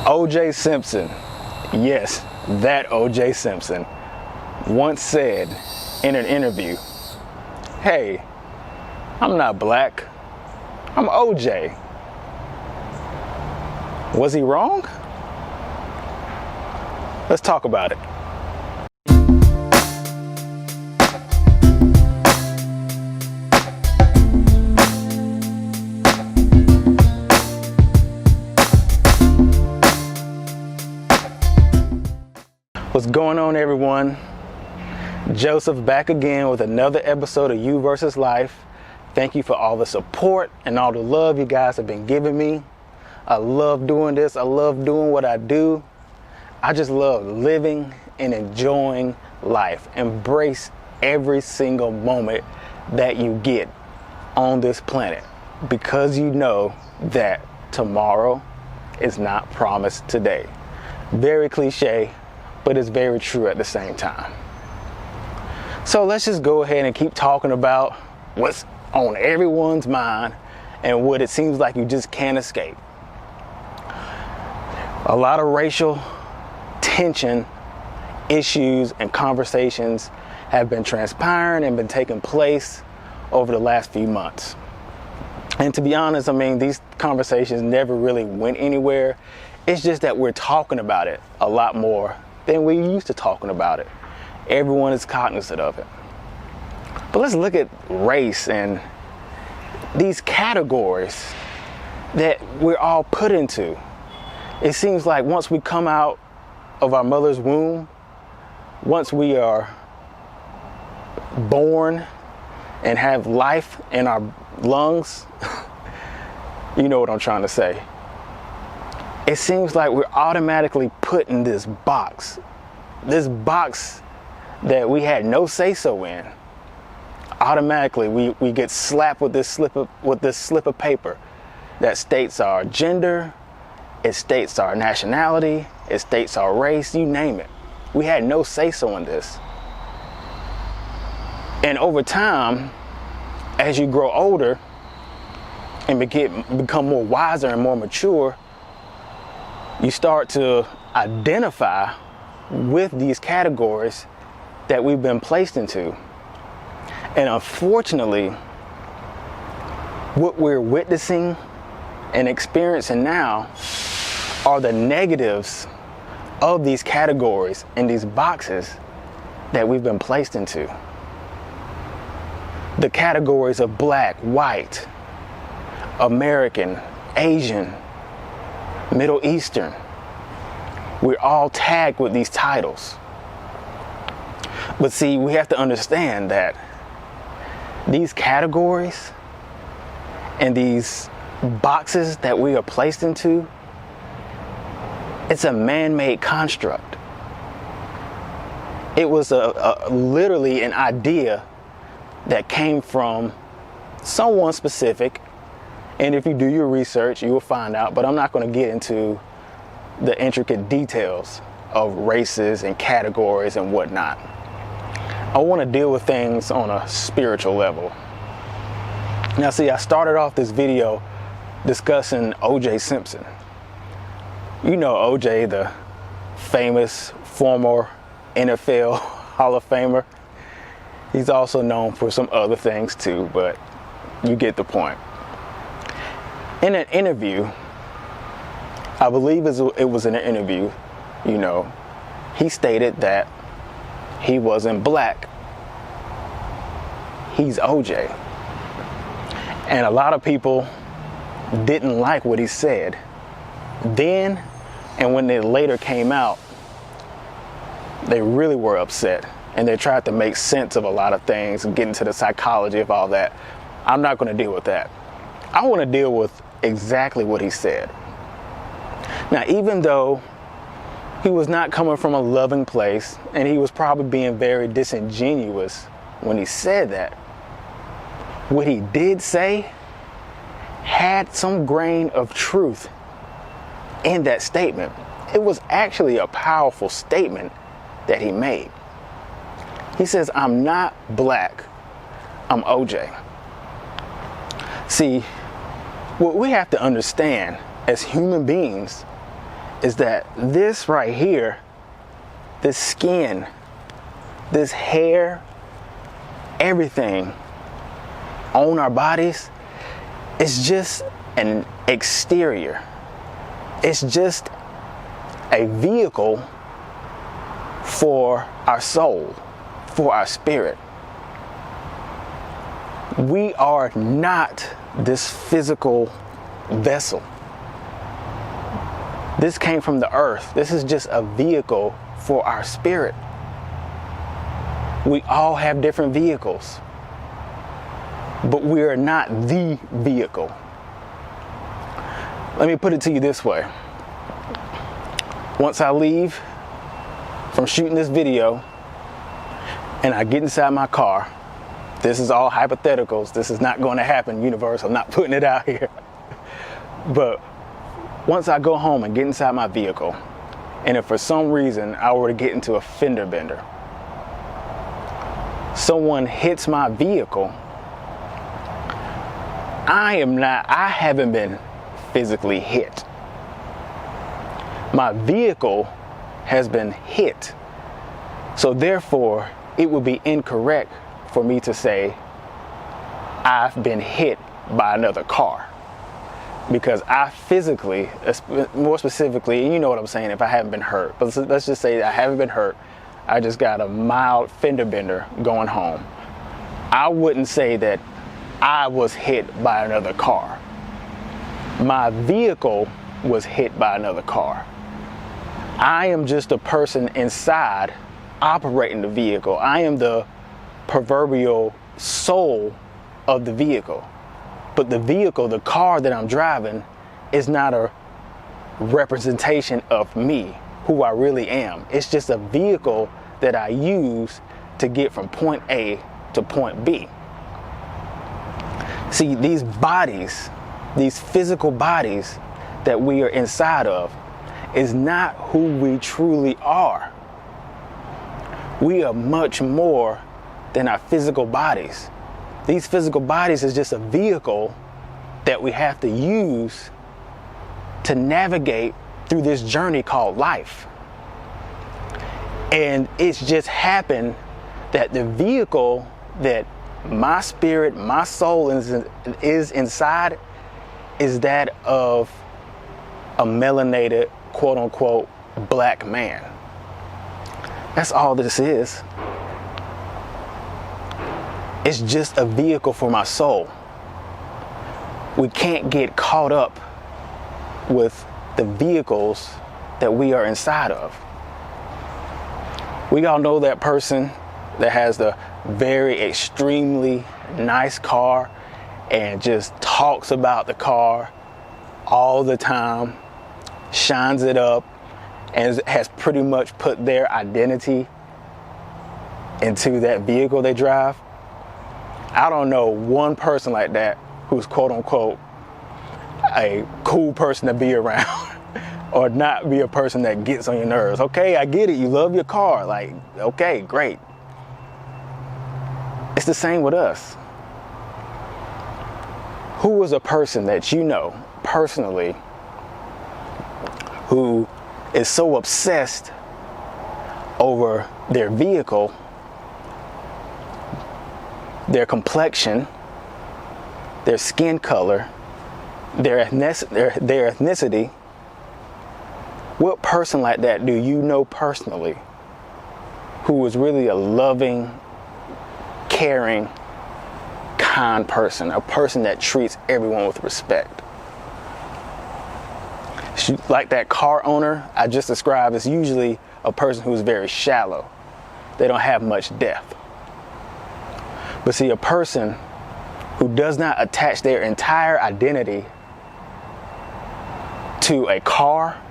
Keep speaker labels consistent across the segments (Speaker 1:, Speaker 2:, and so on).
Speaker 1: O.J. Simpson, yes, that O.J. Simpson, once said in an interview, "Hey, I'm not black, I'm O.J." Was he wrong? Let's talk about it. What's going on, everyone? Joseph back again with another episode of You versus Life. Thank you for all the support and all the love you guys have been giving me. I love doing this. I love doing what I do. I just love living and enjoying life. Embrace every single moment that you get on this planet, because you know that tomorrow is not promised today. Very cliche, but it's very true at the same time. So let's just go ahead and keep talking about what's on everyone's mind and what it seems like you just can't escape. A lot of racial tension, issues, and conversations have been transpiring and been taking place over the last few months. And to be honest, these conversations never really went anywhere. It's just that we're talking about it a lot more than we used to talking about it. Everyone is cognizant of it. But let's look at race and these categories that we're all put into. It seems like once we come out of our mother's womb, once we are born and have life in our lungs, you know what I'm trying to say. It seems like we're automatically put in this box that we had no say-so in. Automatically, we get slapped with this slip of paper that states our gender, it states our nationality, it states our race, you name it. We had no say-so in this. And over time, as you grow older and become more wiser and more mature, you start to identify with these categories that we've been placed into. And unfortunately, what we're witnessing and experiencing now are the negatives of these categories and these boxes that we've been placed into. The categories of black, white, American, Asian, Middle Eastern. We're all tagged with these titles. But see, we have to understand that these categories and these boxes that we are placed into, it's a man-made construct. It was literally an idea that came from someone specific. And if you do your research, you will find out, but I'm not going to get into the intricate details of races and categories and whatnot. I want to deal with things on a spiritual level. Now see, I started off this video discussing O.J. Simpson. You know O.J., the famous former NFL Hall of Famer. He's also known for some other things too, but you get the point. In an interview, I believe it was in an interview, he stated that he wasn't black. He's O.J. And a lot of people didn't like what he said then, and when it later came out, they really were upset, and they tried to make sense of a lot of things and get into the psychology of all that. I'm not going to deal with that. I want to deal with exactly what he said. Now, even though he was not coming from a loving place, and he was probably being very disingenuous when he said that, what he did say had some grain of truth in that statement. It was actually a powerful statement that he made. He says, "I'm not black, I'm O.J." See, what we have to understand as human beings is that this right here, this skin, this hair, everything on our bodies is just an exterior. It's just a vehicle for our soul, for our spirit. We are not this physical vessel. This came from the earth. This is just a vehicle for our spirit. We all have different vehicles, but we are not the vehicle. Let me put it to you this way. Once I leave from shooting this video and I get inside my car, this is all hypotheticals. This is not going to happen, universe. I'm not putting it out here. But once I go home and get inside my vehicle, and if for some reason I were to get into a fender bender, someone hits my vehicle, I haven't been physically hit. My vehicle has been hit. So therefore, it would be incorrect for me to say I've been hit by another car. Because I physically, more specifically, and you know what I'm saying, if I haven't been hurt, but let's just say I haven't been hurt, I just got a mild fender bender going home. I wouldn't say that I was hit by another car. My vehicle was hit by another car. I am just a person inside operating the vehicle. I am the proverbial soul of the vehicle. But the vehicle, the car that I'm driving, is not a representation of me, who I really am. It's just a vehicle that I use to get from point A to point B. See, these bodies, these physical bodies that we are inside of, is not who we truly are. We are much more than our physical bodies. These physical bodies is just a vehicle that we have to use to navigate through this journey called life. And it's just happened that the vehicle that my spirit, my soul is inside is that of a melanated, quote unquote, black man. That's all this is. It's just a vehicle for my soul. We can't get caught up with the vehicles that we are inside of. We all know that person that has the very extremely nice car and just talks about the car all the time, shines it up, and has pretty much put their identity into that vehicle they drive. I don't know one person like that who's quote unquote a cool person to be around or not be a person that gets on your nerves. Okay, I get it. You love your car. Like, okay, great. It's the same with us. Who is a person that you know personally who is so obsessed over their vehicle, their complexion, their skin color, their ethnicity? What person like that do you know personally who is really a loving, caring, kind person, a person that treats everyone with respect? Like that car owner I just described is usually a person who's very shallow. They don't have much depth. But see, a person who does not attach their entire identity to a car,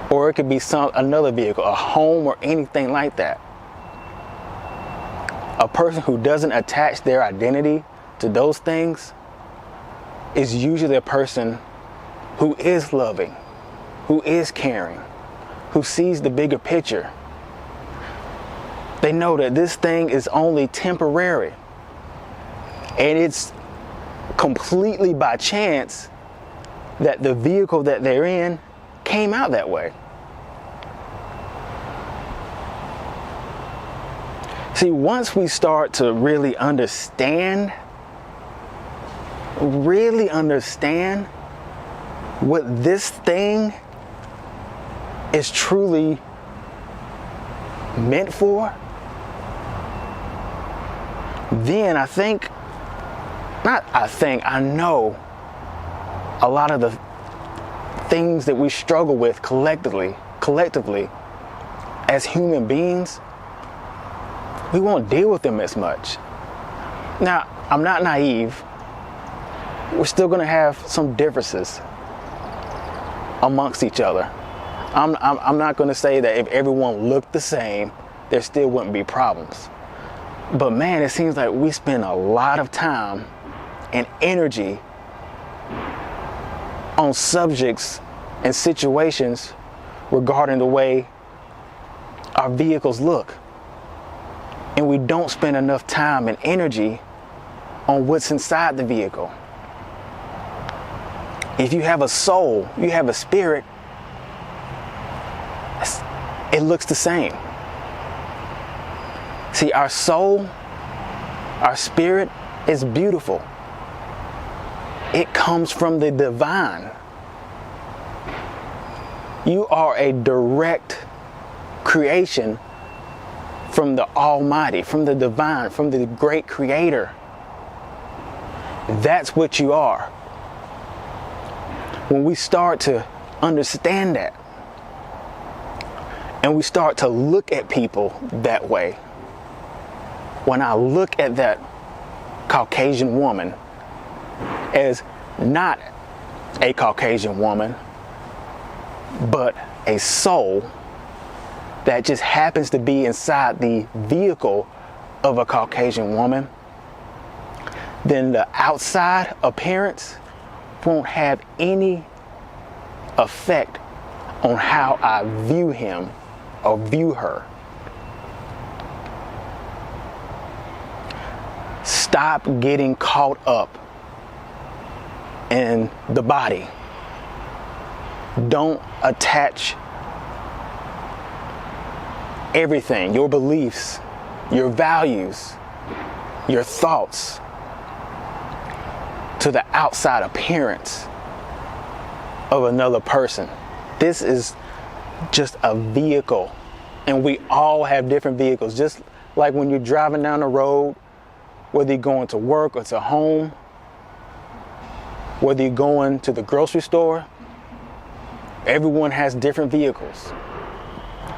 Speaker 1: or it could be another vehicle, a home, or anything like that. A person who doesn't attach their identity to those things is usually a person who is loving, who is caring, who sees the bigger picture. They know that this thing is only temporary, and it's completely by chance that the vehicle that they're in came out that way. See, once we start to really understand what this thing is truly meant for, then I know a lot of the things that we struggle with collectively as human beings, we won't deal with them as much. Now, I'm not naive. We're still going to have some differences amongst each other. I'm not going to say that if everyone looked the same, there still wouldn't be problems. But man, it seems like we spend a lot of time and energy on subjects and situations regarding the way our vehicles look. And we don't spend enough time and energy on what's inside the vehicle. If you have a soul, you have a spirit, it looks the same. See, our soul, our spirit is beautiful. It comes from the divine. You are a direct creation from the Almighty, from the divine, from the great Creator. That's what you are. When we start to understand that, and we start to look at people that way, when I look at that Caucasian woman as not a Caucasian woman, but a soul that just happens to be inside the vehicle of a Caucasian woman, then the outside appearance won't have any effect on how I view him or view her. Stop getting caught up in the body. Don't attach everything, your beliefs, your values, your thoughts, to the outside appearance of another person. This is just a vehicle, and we all have different vehicles. Just like when you're driving down the road, whether you're going to work or to home, whether you're going to the grocery store, everyone has different vehicles.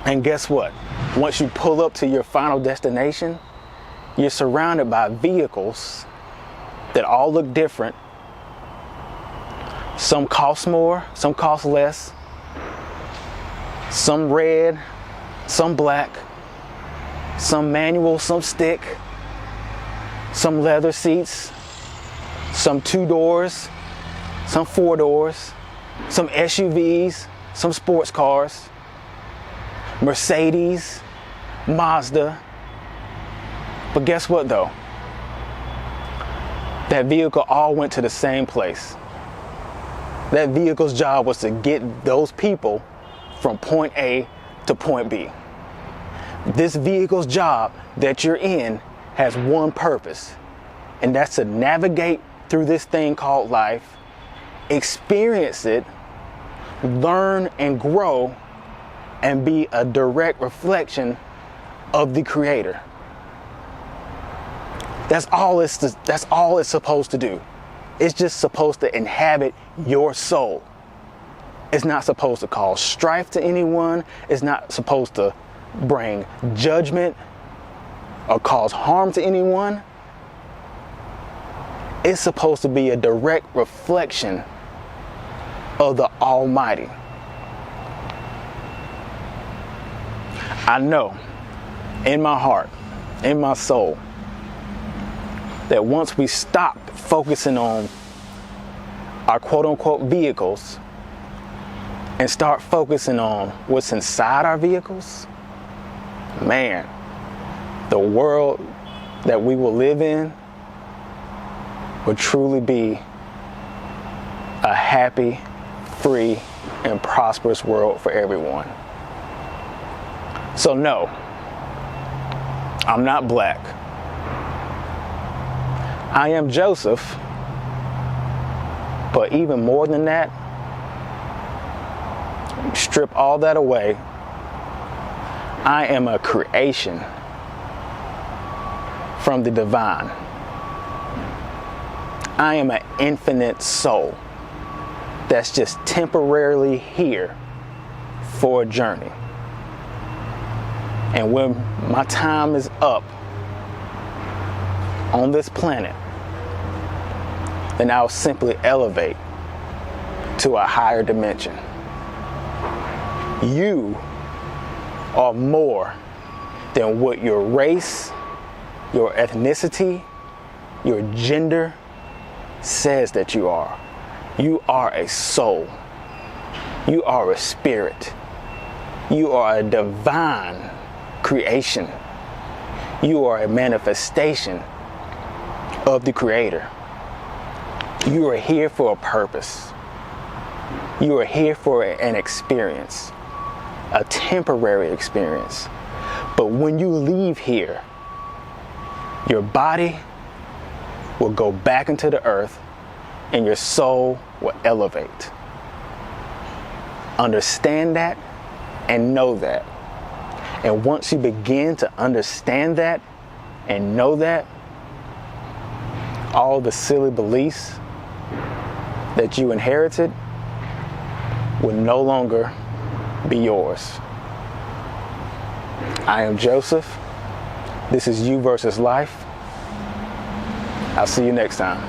Speaker 1: And guess what? Once you pull up to your final destination, you're surrounded by vehicles that all look different. Some cost more, some cost less. Some red, some black, some manual, some stick, some leather seats, some 2 doors, some 4 doors, some SUVs, some sports cars, Mercedes, Mazda. But guess what though? That vehicle all went to the same place. That vehicle's job was to get those people from point A to point B. This vehicle's job that you're in has one purpose, and that's to navigate through this thing called life, experience it, learn and grow, and be a direct reflection of the Creator. That's all it's supposed to do. It's just supposed to inhabit your soul. It's not supposed to cause strife to anyone. It's not supposed to bring judgment or cause harm to anyone. It's supposed to be a direct reflection of the Almighty. I know in my heart, in my soul, that once we stop focusing on our quote-unquote vehicles and start focusing on what's inside our vehicles, man, the world that we will live in will truly be a happy, free and prosperous world for everyone. So no, I'm not black. I am Joseph, but even more than that, strip all that away, I am a creation from the divine. I am an infinite soul that's just temporarily here for a journey. And when my time is up on this planet, then I'll simply elevate to a higher dimension. You are more than what your race, your ethnicity, your gender says that you are. You are a soul. You are a spirit. You are a divine creation. You are a manifestation of the Creator. You are here for a purpose. You are here for an experience, a temporary experience. But when you leave here, your body will go back into the earth and your soul will elevate. Understand that and know that. And once you begin to understand that and know that, all the silly beliefs that you inherited will no longer be yours. I am Joseph. This is You versus Life. I'll see you next time.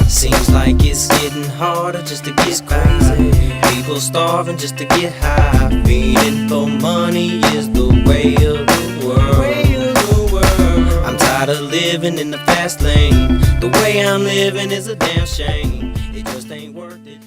Speaker 2: Seems like it's getting harder just to get crazy. People starving just to get high. Feeding for money is the way of the world. I'm tired of living in the fast lane. The way I'm living is a damn shame. It just ain't worth it.